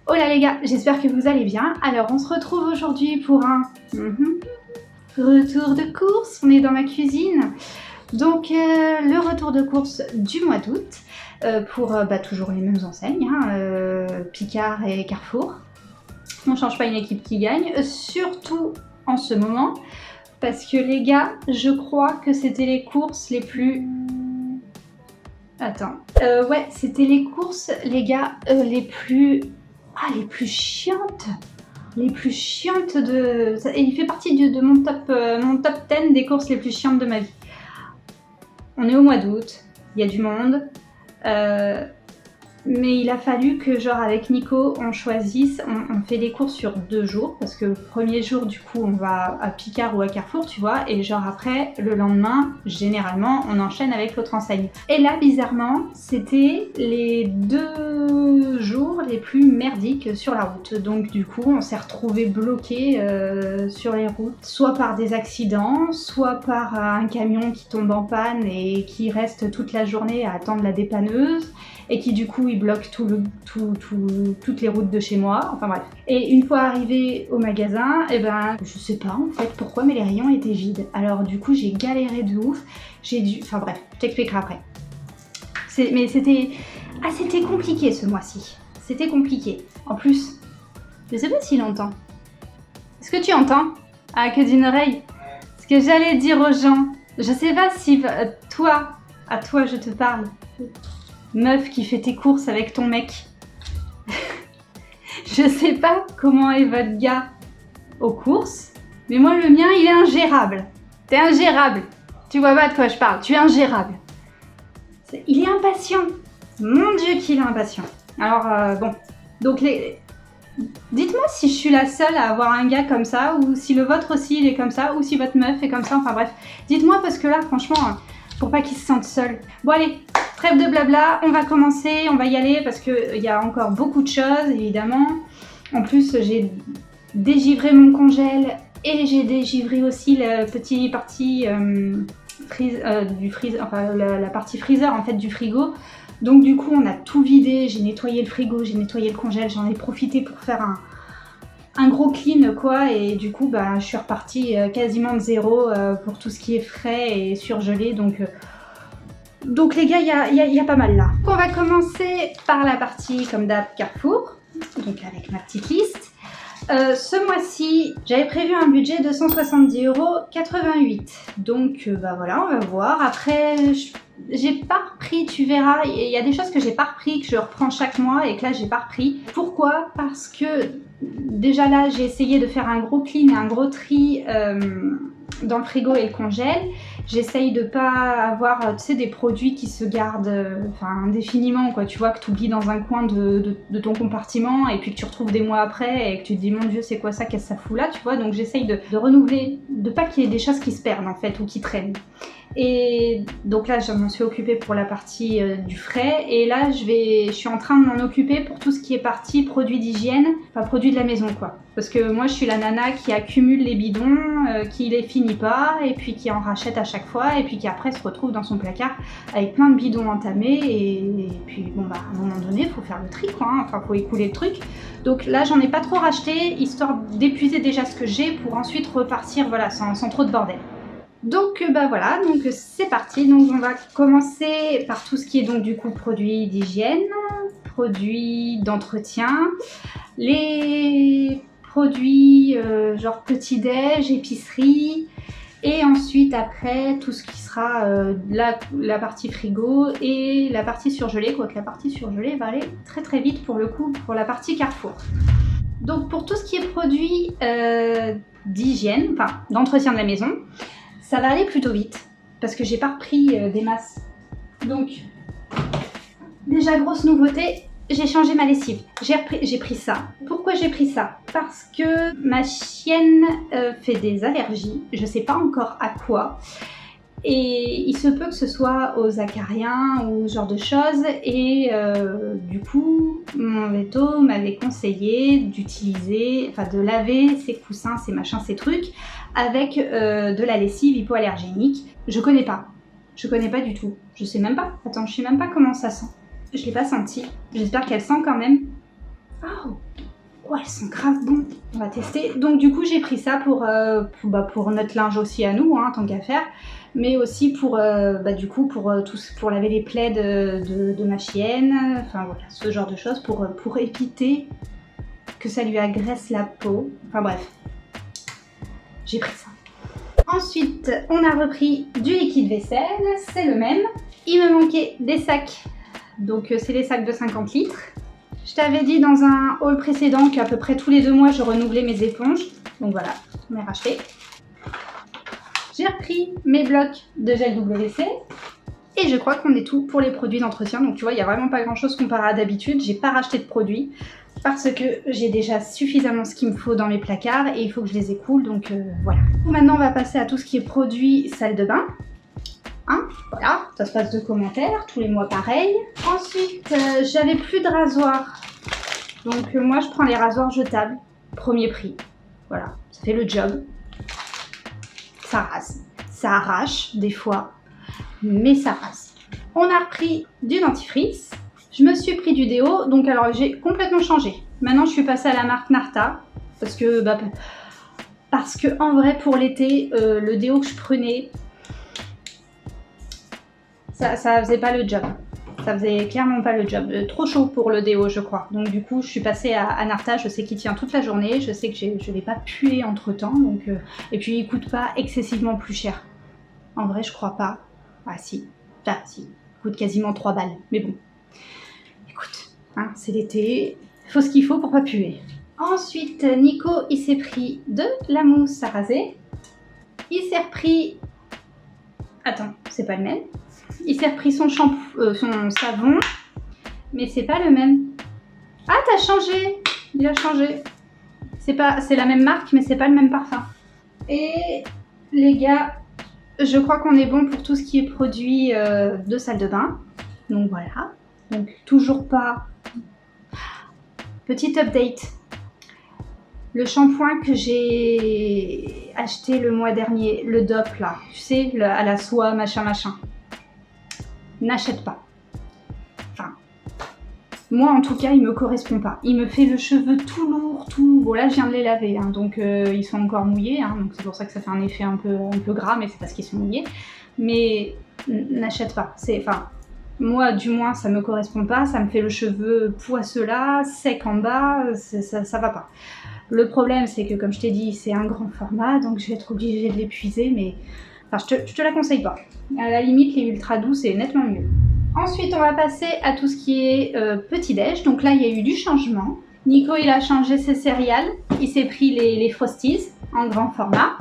Hola les gars, j'espère que vous allez bien. Alors on se retrouve aujourd'hui pour un retour de course. On est dans ma cuisine. Donc le retour de course du mois d'août pour toujours les mêmes enseignes, Picard et Carrefour. On ne change pas une équipe qui gagne, surtout en ce moment. Parce que les gars, je crois que c'était les courses les plus... Attends. Ouais, c'était les courses, les gars, les plus chiantes. Les plus chiantes de... Et il fait partie de mon top 10 des courses les plus chiantes de ma vie. On est au mois d'août, il y a du monde. Mais il a fallu que, genre, avec Nico, on choisisse, on fait des courses sur 2 jours, parce que le premier jour, du coup, on va à Picard ou à Carrefour, tu vois, et genre après, le lendemain, généralement, on enchaîne avec l'autre enseigne. Et là, bizarrement, c'était les 2 jours les plus merdiques sur la route. Donc, du coup, on s'est retrouvés bloqués sur les routes, soit par des accidents, soit par un camion qui tombe en panne et qui reste toute la journée à attendre la dépanneuse, et qui du coup il bloque toutes les routes de chez moi, enfin bref. Et une fois arrivé au magasin, je sais pas en fait pourquoi, mais les rayons étaient vides. Alors du coup j'ai galéré de ouf, enfin bref, je t'expliquerai après. Mais c'était compliqué ce mois-ci, c'était compliqué. En plus, je sais pas s'il entend. Est-ce que tu entends? Ah, que d'une oreille. Ce que j'allais dire aux gens, je sais pas si à toi je te parle. Meuf qui fait tes courses avec ton mec. Je sais pas comment est votre gars aux courses, mais moi le mien il est ingérable. T'es ingérable. Tu vois pas de quoi je parle, tu es ingérable. Il est impatient. Mon Dieu qu'il est impatient. Alors bon, donc dites-moi si je suis la seule à avoir un gars comme ça, ou si le vôtre aussi il est comme ça, ou si votre meuf est comme ça, enfin bref. Dites-moi parce que là franchement, pour pas qu'il se sente seul. Bon allez, trêve de blabla, on va commencer, on va y aller parce qu'il y a encore beaucoup de choses évidemment. En plus j'ai dégivré mon congèle et j'ai dégivré aussi la petite partie la partie freezer en fait du frigo. Donc du coup on a tout vidé, j'ai nettoyé le frigo, j'ai nettoyé le congèle, j'en ai profité pour faire un gros clean quoi, et du coup je suis repartie quasiment de zéro pour tout ce qui est frais et surgelé, donc les gars, il y a pas mal là. On va commencer par la partie comme d'hab Carrefour, donc avec ma petite liste. Ce mois-ci, j'avais prévu un budget de 170,88 €. Donc voilà, on va voir. Après, j'ai pas repris, tu verras, il y a des choses que j'ai pas repris, que je reprends chaque mois et que là j'ai pas repris. Pourquoi? Parce que déjà là, j'ai essayé de faire un gros clean et un gros tri dans le frigo et le congèle. J'essaye de pas avoir, tu sais, des produits qui se gardent indéfiniment, quoi. Tu vois, que tu oublies dans un coin de ton compartiment et puis que tu retrouves des mois après et que tu te dis mon Dieu c'est quoi ça, qu'est-ce que ça fout là, tu vois. Donc j'essaye de renouveler, de pas qu'il y ait des choses qui se perdent en fait ou qui traînent. Et donc là je m'en suis occupée pour la partie du frais, et là je suis en train de m'en occuper pour tout ce qui est partie produits d'hygiène, enfin produits de la maison quoi. Parce que moi je suis la nana qui accumule les bidons, qui les finit pas et puis qui en rachète à chaque fois et puis qui après se retrouve dans son placard avec plein de bidons entamés, et puis bon à un moment donné il faut faire le tri quoi, enfin faut écouler le truc. Donc là j'en ai pas trop racheté, histoire d'épuiser déjà ce que j'ai pour ensuite repartir voilà sans trop de bordel. Donc voilà, donc c'est parti. Donc on va commencer par tout ce qui est donc du coup produits d'hygiène, produits d'entretien, les produits genre petit-déj, épicerie, et ensuite après tout ce qui sera la partie frigo et la partie surgelée, quoique la partie surgelée va aller très très vite pour le coup pour la partie Carrefour. Donc pour tout ce qui est produits d'hygiène, enfin d'entretien de la maison, ça va aller plutôt vite parce que j'ai pas repris des masses. Donc déjà grosse nouveauté, j'ai changé ma lessive. J'ai pris ça. Pourquoi j'ai pris ça? Parce que ma chienne fait des allergies, je sais pas encore à quoi. Et il se peut que ce soit aux acariens ou ce genre de choses, et du coup mon veto m'avait conseillé d'utiliser, enfin de laver ses coussins, ses machins, ces trucs avec de la lessive hypoallergénique. Je connais pas du tout, je sais même pas, attends, je sais même pas comment ça sent, je l'ai pas senti, j'espère qu'elle sent quand même. Oh, Ouais, elles sont grave bons. On va tester. Donc du coup, j'ai pris ça pour notre linge aussi à nous, hein, tant qu'à faire. Mais aussi pour, du coup, pour laver les plaids de ma chienne. Enfin voilà, ce genre de choses pour éviter que ça lui agresse la peau. Enfin bref, j'ai pris ça. Ensuite, on a repris du liquide vaisselle, c'est le même. Il me manquait des sacs, donc c'est les sacs de 50 litres. Je t'avais dit dans un haul précédent qu'à peu près tous les 2 mois, je renouvelais mes éponges. Donc voilà, on les racheté. J'ai repris mes blocs de gel WC. Et je crois qu'on est tout pour les produits d'entretien. Donc tu vois, il n'y a vraiment pas grand chose comparé à d'habitude. J'ai pas racheté de produits parce que j'ai déjà suffisamment ce qu'il me faut dans mes placards et il faut que je les écoule. Donc voilà. Maintenant, on va passer à tout ce qui est produits salle de bain. Hein, voilà, ça se passe de commentaires, tous les mois pareil. Ensuite, j'avais plus de rasoir. Donc moi, je prends les rasoirs jetables, premier prix. Voilà, ça fait le job. Ça rase. Ça arrache des fois, mais ça rase. On a repris du dentifrice. Je me suis pris du déo, donc alors j'ai complètement changé. Maintenant, je suis passée à la marque Narta, parce que en vrai, pour l'été, le déo que je prenais, ça faisait pas le job. Ça faisait clairement pas le job. Trop chaud pour le déo, je crois. Donc du coup, je suis passée à Narta. Je sais qu'il tient toute la journée. Je sais que je vais pas puer entre temps. Donc, et puis, il coûte pas excessivement plus cher. En vrai, je crois pas. Ah si. Ah si. Il coûte quasiment 3 balles. Mais bon. Écoute, hein, c'est l'été. Il faut ce qu'il faut pour pas puer. Ensuite, Nico, il s'est pris de la mousse à raser. Il s'est repris... Attends, c'est pas le même. Il s'est repris son shampoing, son savon, mais c'est pas le même. Ah, t'as changé. Il a changé. C'est la même marque, mais c'est pas le même parfum. Et les gars, je crois qu'on est bon pour tout ce qui est produit de salle de bain. Donc voilà. Donc toujours pas. Petit update. Le shampoing que j'ai acheté le mois dernier, le DOP là, tu sais, à la soie, machin. N'achète pas. Enfin, moi en tout cas, il me correspond pas. Il me fait le cheveu tout lourd, tout... Bon là, je viens de les laver, hein, donc ils sont encore mouillés, hein, donc c'est pour ça que ça fait un effet un peu gras, mais c'est parce qu'ils sont mouillés. Mais n'achète pas. Enfin, moi du moins, ça me correspond pas. Ça me fait le cheveu poisseux là, sec en bas, ça va pas. Le problème, c'est que comme je t'ai dit, c'est un grand format, donc je vais être obligée de l'épuiser, mais... Enfin, je te la conseille pas. À la limite, les ultra doux, c'est nettement mieux. Ensuite, on va passer à tout ce qui est petit-déj. Donc là, il y a eu du changement. Nico, il a changé ses céréales. Il s'est pris les Frosties en grand format.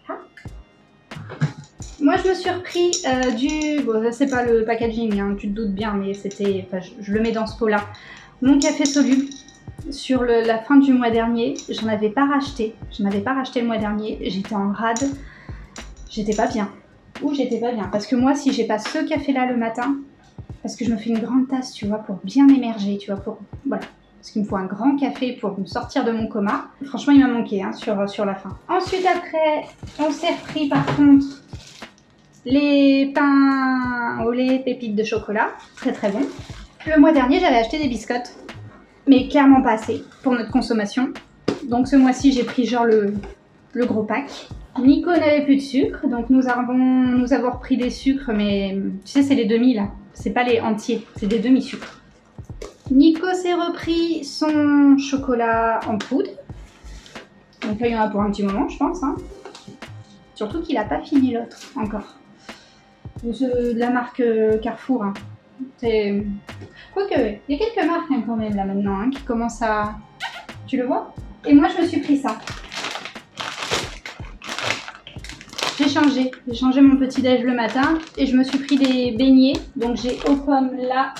Voilà. Moi, je me suis repris Bon, ça, c'est pas le packaging, hein, tu te doutes bien, mais c'était... Enfin, je le mets dans ce pot-là. Mon café soluble. Sur la fin du mois dernier, j'en avais pas racheté. Je n'avais pas racheté le mois dernier. J'étais en rade. J'étais pas bien. J'étais pas bien. Parce que moi, si j'ai pas ce café-là le matin, parce que je me fais une grande tasse, tu vois, pour bien émerger, tu vois, voilà. Parce qu'il me faut un grand café pour me sortir de mon coma. Franchement, il m'a manqué, hein, sur la fin. Ensuite, après, on s'est repris, par contre, les pains au lait pépites de chocolat. Très, très bon. Le mois dernier, j'avais acheté des biscottes. Mais clairement pas assez pour notre consommation. Donc ce mois-ci, j'ai pris genre le gros pack. Nico n'avait plus de sucre, donc nous avons repris des sucres, mais tu sais, c'est les demi là. C'est pas les entiers, c'est des demi-sucres. Nico s'est repris son chocolat en poudre. Donc là, il y en a pour un petit moment, je pense. Hein. Surtout qu'il n'a pas fini l'autre encore. De la marque Carrefour. Hein. Quoique, il y a quelques marques hein, quand même là maintenant hein, qui commencent à... Tu le vois? Et moi je me suis pris ça. J'ai changé mon petit déj le matin et je me suis pris des beignets. Donc j'ai aux pommes là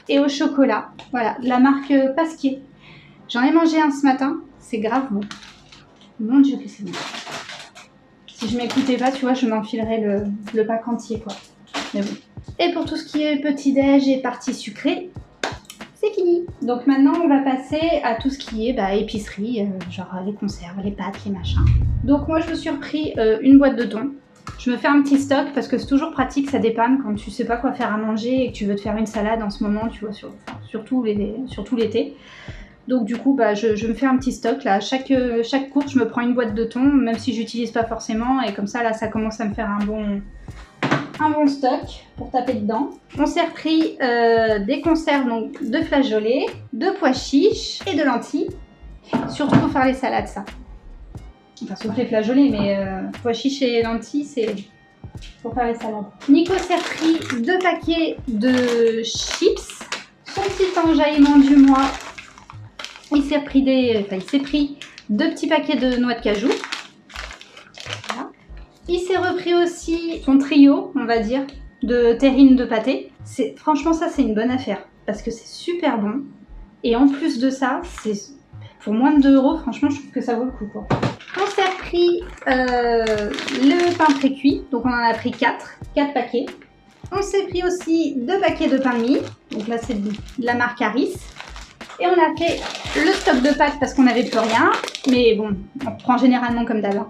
et au chocolat. Voilà, de la marque Pasquier. J'en ai mangé un ce matin, c'est grave bon. Mon Dieu que c'est bon. Si je m'écoutais pas, tu vois, je m'enfilerais le pack entier quoi. Mais bon. Et pour tout ce qui est petit-déj et partie sucrée, c'est fini. Donc maintenant, on va passer à tout ce qui est épicerie, genre les conserves, les pâtes, les machins. Donc moi, je me suis repris une boîte de thon. Je me fais un petit stock parce que c'est toujours pratique, ça dépanne quand tu sais pas quoi faire à manger et que tu veux te faire une salade en ce moment, tu vois, surtout l'été. Donc du coup, bah, je me fais un petit stock là. Chaque course, je me prends une boîte de thon, même si j'utilise pas forcément. Et comme ça, là, ça commence à me faire un bon stock pour taper dedans. On s'est repris des conserves, donc de flageolets, de pois chiches et de lentilles. Surtout pour faire les salades, ça. Enfin, sauf les flageolets, mais pois chiches et lentilles, c'est pour faire les salades. Nico s'est repris 2 paquets de chips. Son petit enjaillement du mois. Il s'est pris 2 petits paquets de noix de cajou. Voilà. Il s'est repris aussi son trio, on va dire, de terrine de pâté. Franchement, ça, c'est une bonne affaire parce que c'est super bon. Et en plus de ça, pour moins de 2 €, franchement, je trouve que ça vaut le coup, quoi. On s'est repris le pain pré-cuit. Donc, on en a pris 4 paquets. On s'est pris aussi 2 paquets de pain de mie. Donc là, c'est de la marque Harris. Et on a fait le stock de pâtes parce qu'on n'avait plus rien. Mais bon, on prend généralement comme d'hab.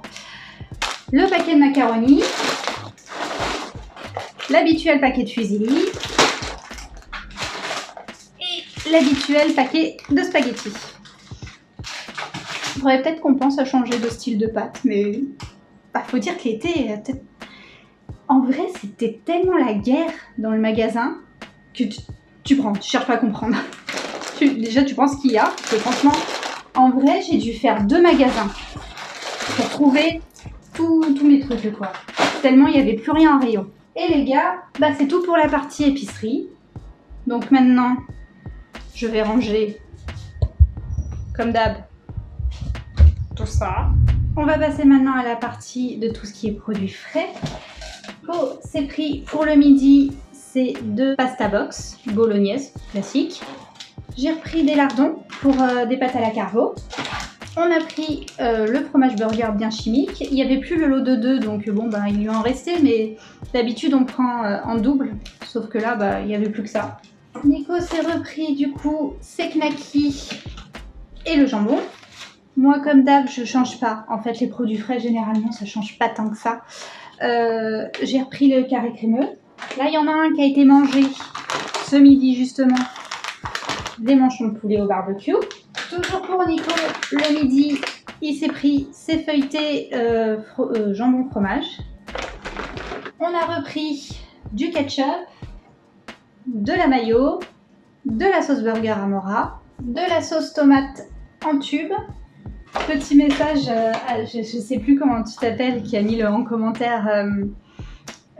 Le paquet de macaroni. L'habituel paquet de fusilli. Et l'habituel paquet de spaghettis. Il faudrait peut-être qu'on pense à changer de style de pâte. Mais faut dire que l'été, en vrai, c'était tellement la guerre dans le magasin que tu cherches pas à comprendre. Déjà, tu penses qu'il y a. Parce que franchement, en vrai, j'ai dû faire 2 magasins pour trouver tous mes trucs, quoi. Tellement il n'y avait plus rien en rayon. Et les gars, bah, c'est tout pour la partie épicerie. Donc maintenant, je vais ranger, comme d'hab, tout ça. On va passer maintenant à la partie de tout ce qui est produits frais. C'est pris pour le midi, c'est 2 pasta box bolognaise classique. J'ai repris des lardons pour des pâtes à la carbo. On a pris le fromage burger bien chimique. Il n'y avait plus le lot de 2, donc bon, bah, il lui en restait, mais d'habitude on prend en double. Sauf que là, bah, il n'y avait plus que ça. Nico s'est repris du coup ses knackis et le jambon. Moi, comme d'hab, je change pas. En fait, les produits frais, généralement, ça change pas tant que ça. J'ai repris le carré crémeux. Là, il y en a un qui a été mangé ce midi, justement. Des manchons de poulet au barbecue. Toujours pour Nico, le midi, il s'est pris ses feuilletés jambon fromage. On a repris du ketchup, de la mayo, de la sauce burger Amora, de la sauce tomate en tube. Petit message, je sais plus comment tu t'appelles, qui a mis en commentaire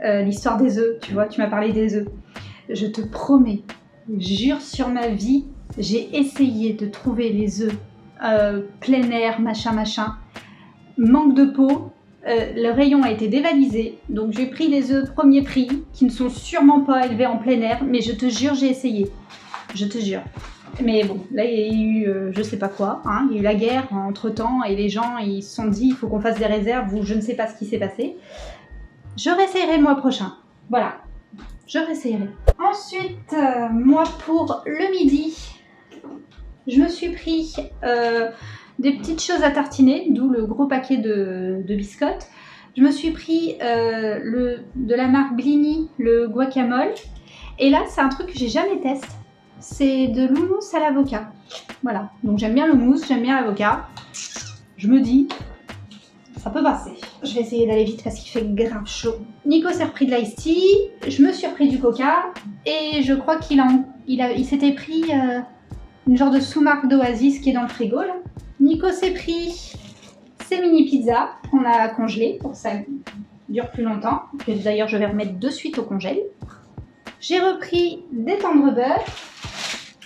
l'histoire des œufs. Tu vois, tu m'as parlé des œufs. Je te promets, jure sur ma vie, j'ai essayé de trouver les œufs plein air, machin. Manque de peau, le rayon a été dévalisé, donc j'ai pris des œufs premier prix qui ne sont sûrement pas élevés en plein air, mais je te jure, j'ai essayé. Je te jure. Mais bon, là il y a eu je sais pas quoi, hein, il y a eu la guerre entre temps et les gens ils se sont dit il faut qu'on fasse des réserves ou je ne sais pas ce qui s'est passé. Je réessayerai le mois prochain. Voilà, je réessayerai. Ensuite, moi pour le midi, je me suis pris des petites choses à tartiner, d'où le gros paquet de biscottes. Je me suis pris de la marque Blini, le guacamole. Et là, c'est un truc que j'ai jamais testé. C'est de l'houmous à l'avocat. Voilà, donc j'aime bien le mousse, j'aime bien l'avocat. Je me dis, ça peut passer. Je vais essayer d'aller vite parce qu'il fait grave chaud. Nico s'est repris de l'ice tea, je me suis repris du coca et je crois qu'il s'était pris une genre de sous-marque d'Oasis qui est dans le frigo là. Nico s'est pris ses mini pizzas qu'on a congelées pour que ça dure plus longtemps. Que d'ailleurs je vais remettre de suite au congèle. J'ai repris des tendres bœufs.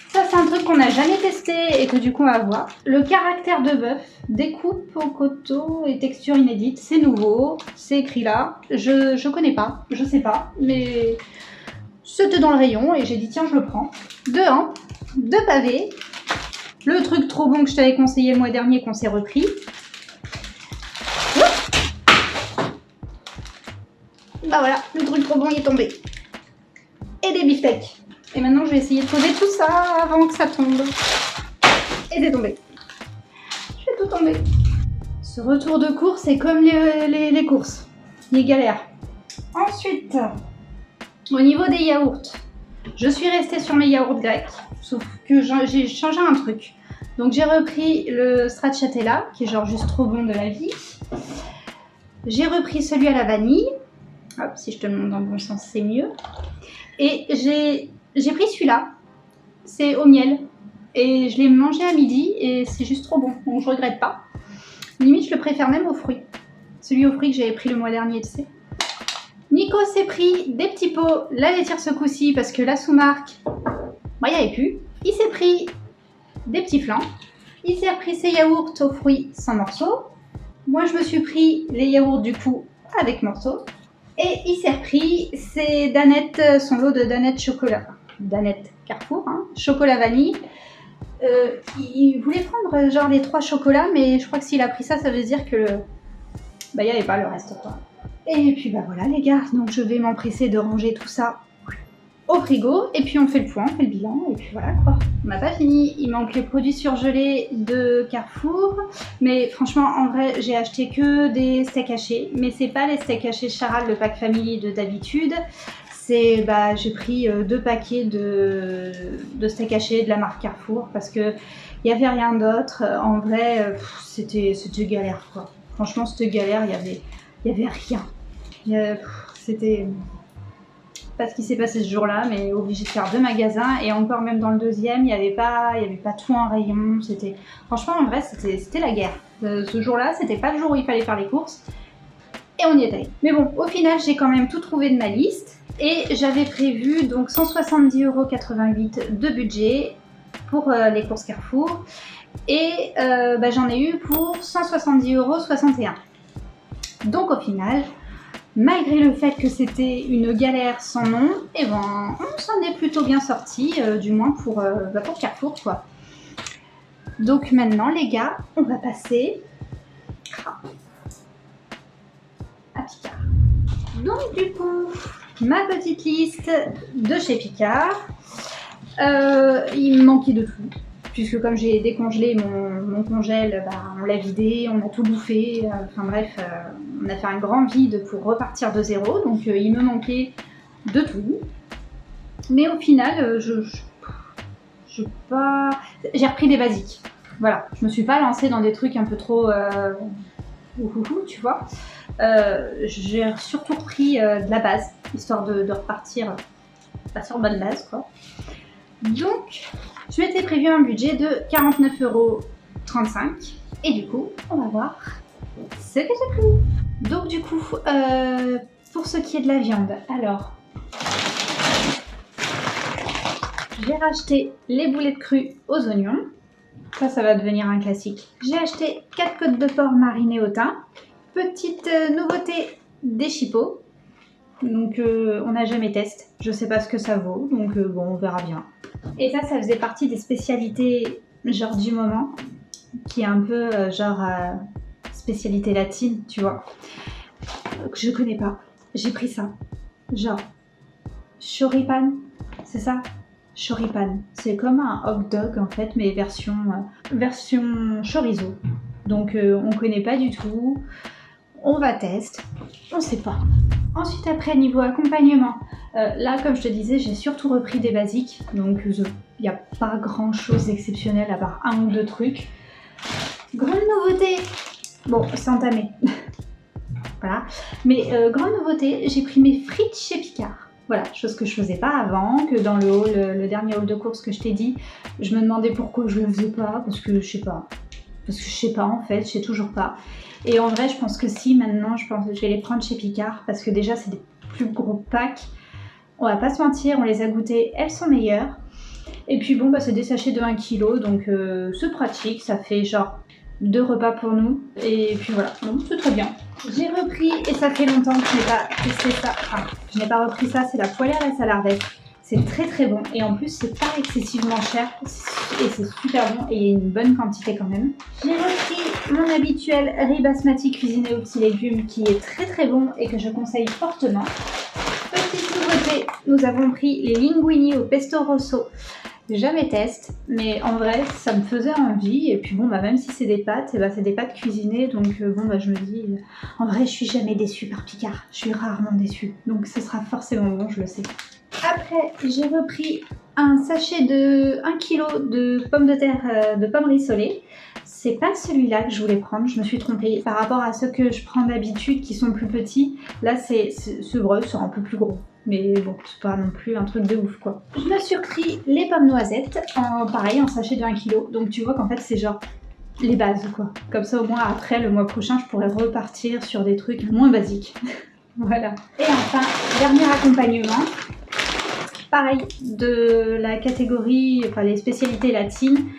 Ça, c'est un truc qu'on n'a jamais testé et que du coup on va voir. Le caractère de bœuf, découpe au couteau et texture inédite. C'est nouveau, c'est écrit là. Je connais pas, je sais pas, mais c'était dans le rayon et j'ai dit tiens, je le prends. 2 hampes, 2 pavés. Le truc trop bon que je t'avais conseillé le mois dernier qu'on s'est repris. Bah voilà, le truc trop bon il est tombé. Et des beefsteaks. Et maintenant, je vais essayer de poser tout ça avant que ça tombe. Et c'est tombé. Je fais tout tomber. Ce retour de course, c'est comme les courses. Il est galère. Ensuite, au niveau des yaourts, je suis restée sur mes yaourts grecs, sauf que j'ai changé un truc. Donc j'ai repris le stracciatella, qui est genre juste trop bon de la vie. J'ai repris celui à la vanille. Hop, si je te le montre dans le bon sens, c'est mieux. Et j'ai pris celui-là, c'est au miel. Et je l'ai mangé à midi et c'est juste trop bon, donc je regrette pas. Limite, je le préfère même aux fruits. Celui aux fruits que j'avais pris le mois dernier, tu sais. Nico s'est pris des petits pots la laitière ce coup-ci parce que la sous-marque, il n'y avait plus. Il s'est pris des petits flancs. Il s'est repris ses yaourts aux fruits sans morceaux. Moi, je me suis pris les yaourts du coup avec morceaux. Et il s'est repris ses danettes, son lot de danettes chocolat. Danettes Carrefour, hein, chocolat vanille. Il voulait prendre genre les 3 chocolats, mais je crois que s'il a pris ça, ça veut dire que il n'y avait pas le reste, quoi. Et puis bah voilà les gars, donc je vais m'empresser de ranger tout ça au frigo et puis on fait le point, on fait le bilan et puis voilà quoi. On n'a pas fini, il manque les produits surgelés de Carrefour, mais franchement en vrai j'ai acheté que des steaks hachés, mais c'est pas les steaks hachés Charal, le pack family de d'habitude. C'est j'ai pris 2 paquets de steaks hachés de la marque Carrefour parce que il y avait rien d'autre. En vrai c'était galère quoi. Franchement c'était galère, il y avait rien. C'était pas ce qui s'est passé ce jour-là, mais obligé de faire 2 magasins et encore même dans le deuxième, il y avait pas tout en rayon. Franchement en vrai c'était la guerre. Ce jour-là, c'était pas le jour où il fallait faire les courses et on y était. Mais bon, au final, j'ai quand même tout trouvé de ma liste et j'avais prévu donc 170,88 € de budget pour les courses Carrefour et j'en ai eu pour 170,61 €. Donc au final, malgré le fait que c'était une galère sans nom, on s'en est plutôt bien sorti, du moins pour Carrefour quoi. Donc maintenant les gars, on va passer à Picard. Donc du coup, ma petite liste de chez Picard, il me manquait de tout. Puisque comme j'ai décongelé mon congèle, on l'a vidé, on a tout bouffé, enfin bref, on a fait un grand vide pour repartir de zéro, donc il me manquait de tout. Mais au final, j'ai repris des basiques. Voilà, je me suis pas lancée dans des trucs un peu trop tu vois. J'ai surtout repris de la base, histoire de repartir sur bonne base quoi. Donc, je m'étais prévu un budget de 49,35 € et du coup, on va voir ce que j'ai pris. Donc du coup, pour ce qui est de la viande, alors, j'ai racheté les boulettes crues aux oignons. Ça va devenir un classique. J'ai acheté 4 côtes de porc marinées au thym. Petite nouveauté, des chipots. Donc on n'a jamais testé. Je sais pas ce que ça vaut, donc bon, on verra bien. Et ça faisait partie des spécialités genre du moment, qui est un peu spécialité latine, tu vois. Que je connais pas. J'ai pris ça. Genre choripan, c'est ça? Choripan. C'est comme un hot dog en fait, mais version chorizo. Donc on connaît pas du tout. On va tester. On sait pas. Ensuite après niveau accompagnement, là comme je te disais j'ai surtout repris des basiques, donc il n'y a pas grand chose d'exceptionnel à part 1 ou 2 trucs. Grande nouveauté, bon c'est entamé, voilà, mais grande nouveauté, j'ai pris mes frites chez Picard. Voilà, chose que je faisais pas avant, que dans le dernier haul de course que je t'ai dit, je me demandais pourquoi je le faisais pas, parce que je sais pas en fait, je sais toujours pas. Et en vrai je pense que si, maintenant je pense que je vais les prendre chez Picard, parce que déjà c'est des plus gros packs, on va pas se mentir, on les a goûtées, elles sont meilleures. Et puis bon c'est des sachets de 1 kg, donc c'est pratique, ça fait genre 2 repas pour nous. Et puis voilà, donc c'est très bien. J'ai repris, et ça fait longtemps que je n'ai pas testé ça, enfin je n'ai pas repris ça, c'est la poêlée à la salardette. C'est très très bon et en plus c'est pas excessivement cher et c'est super bon et il y a une bonne quantité quand même. J'ai repris mon habituel riz basmati cuisiné aux petits légumes qui est très très bon et que je conseille fortement. Petite nouveauté, nous avons pris les linguini au pesto rosso. Jamais test, mais en vrai ça me faisait envie. Et puis bon bah même si c'est des pâtes, et bah, c'est des pâtes cuisinées, donc bon bah je me dis en vrai je suis jamais déçue par Picard, je suis rarement déçue, donc ce sera forcément bon, je le sais. Après j'ai repris un sachet de 1 kg de pommes de terre, de pommes rissolées. C'est pas celui-là que je voulais prendre, je me suis trompée par rapport à ceux que je prends d'habitude qui sont plus petits. Là c'est vrai, c'est un peu plus gros. Mais bon, c'est pas non plus un truc de ouf quoi. Je me suis repris les pommes noisettes, pareil, en sachet de 1 kg. Donc tu vois qu'en fait c'est genre les bases quoi. Comme ça au moins après, le mois prochain, je pourrais repartir sur des trucs moins basiques. Voilà. Et enfin, dernier accompagnement. Pareil, de la catégorie, enfin les spécialités latines.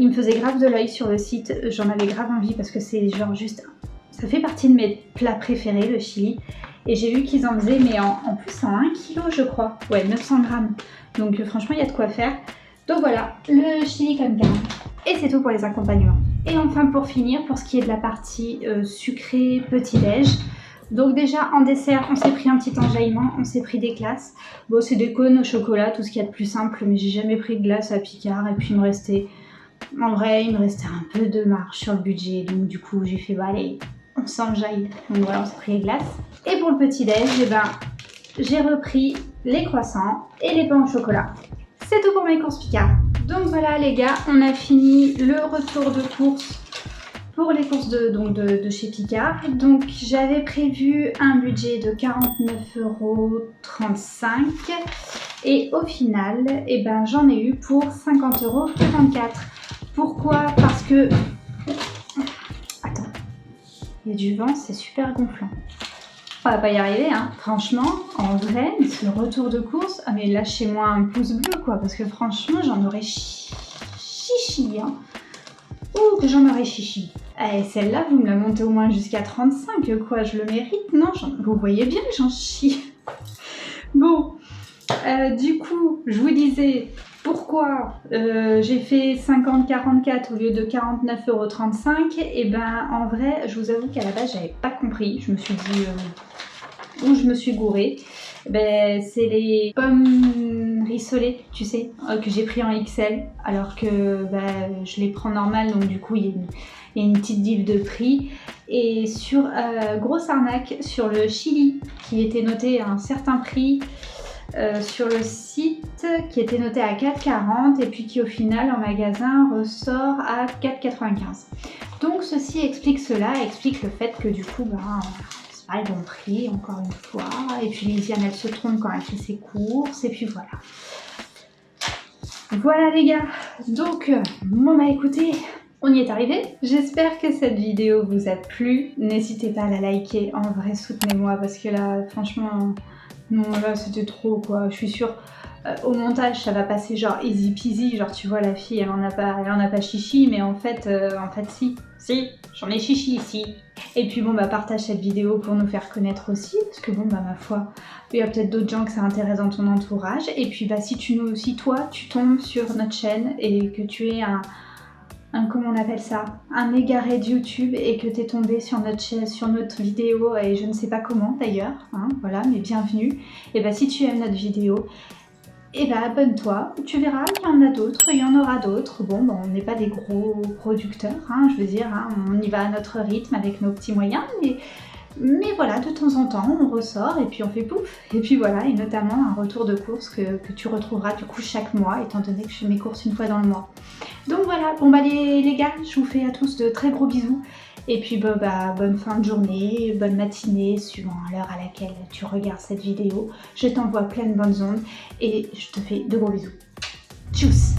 Il me faisait grave de l'œil sur le site. J'en avais grave envie parce que c'est genre juste... Ça fait partie de mes plats préférés, le chili. Et j'ai vu qu'ils en faisaient, mais en plus en 1 kg je crois. Ouais, 900 grammes. Donc franchement, il y a de quoi faire. Donc voilà, le chili con carne. Et c'est tout pour les accompagnements. Et enfin pour finir, pour ce qui est de la partie sucrée petit-déj. Donc déjà en dessert, on s'est pris un petit enjaillement, on s'est pris des glaces. Bon, c'est des cônes au chocolat, tout ce qu'il y a de plus simple, mais j'ai jamais pris de glace à Picard. Et puis il me restait... En vrai, il me restait un peu de marge sur le budget. Donc du coup, j'ai fait, bah allez... On s'enjaille, donc voilà, on s'est pris les glaces. Et pour le petit-déj, eh ben, j'ai repris les croissants et les pains au chocolat. C'est tout pour mes courses Picard. Donc voilà les gars, on a fini le retour de course pour les courses de chez Picard. Donc j'avais prévu un budget de 49,35 € et au final, eh ben, j'en ai eu pour 50,44 €. Pourquoi? Parce que... Il y a du vent, c'est super gonflant. On va pas y arriver, hein. Franchement, en vrai, ce retour de course, ah mais lâchez-moi un pouce bleu, quoi, parce que franchement, j'en aurais chichi, hein. Ouh, que j'en aurais chichi. Eh, celle-là, vous me la montez au moins jusqu'à 35, quoi, je le mérite, non? Vous voyez bien que j'en chie. Bon, du coup, je vous disais... Pourquoi j'ai fait 50,44 au lieu de 49,35 €? Et ben en vrai, je vous avoue qu'à la base, j'avais pas compris. Je me suis dit où je me suis gourée. Ben, c'est les pommes rissolées, tu sais, que j'ai pris en XL, alors que ben, je les prends normales, donc du coup il y a une petite diff de prix. Et sur grosse arnaque sur le chili qui était noté à un certain prix. Sur le site qui était noté à 4,40 € et puis qui au final en magasin ressort à 4,95 €. Donc ceci explique cela, explique le fait que du coup c'est pas le bon prix encore une fois. Et puis Lisiane elle se trompe quand elle fait ses courses et puis voilà. Voilà les gars, donc bon bah écoutez, on y est arrivé. J'espère que cette vidéo vous a plu. N'hésitez pas à la liker, en vrai soutenez-moi parce que là franchement... Non, là c'était trop quoi, je suis sûre au montage ça va passer genre easy peasy, genre tu vois la fille elle en a pas chichi, mais en fait si, j'en ai chichi ici. Et puis bon bah partage cette vidéo pour nous faire connaître aussi, parce que bon bah ma foi, il y a peut-être d'autres gens que ça intéresse dans ton entourage. Et puis bah si toi tu tombes sur notre chaîne et que tu es comment on appelle ça, un égaré de YouTube et que t'es tombé sur notre vidéo et je ne sais pas comment d'ailleurs, hein, voilà, mais bienvenue. Et bah si tu aimes notre vidéo, et bah abonne-toi, tu verras, il y en a d'autres, il y en aura d'autres. Bon, bah, on n'est pas des gros producteurs, hein, je veux dire, hein, on y va à notre rythme avec nos petits moyens, mais voilà, de temps en temps, on ressort et puis on fait pouf. Et puis voilà, et notamment un retour de course que tu retrouveras du coup chaque mois, étant donné que je fais mes courses une fois dans le mois. Donc voilà, bon bah les gars, je vous fais à tous de très gros bisous. Et puis bah, bonne fin de journée, bonne matinée, suivant l'heure à laquelle tu regardes cette vidéo. Je t'envoie plein de bonnes ondes et je te fais de gros bisous. Tchuss!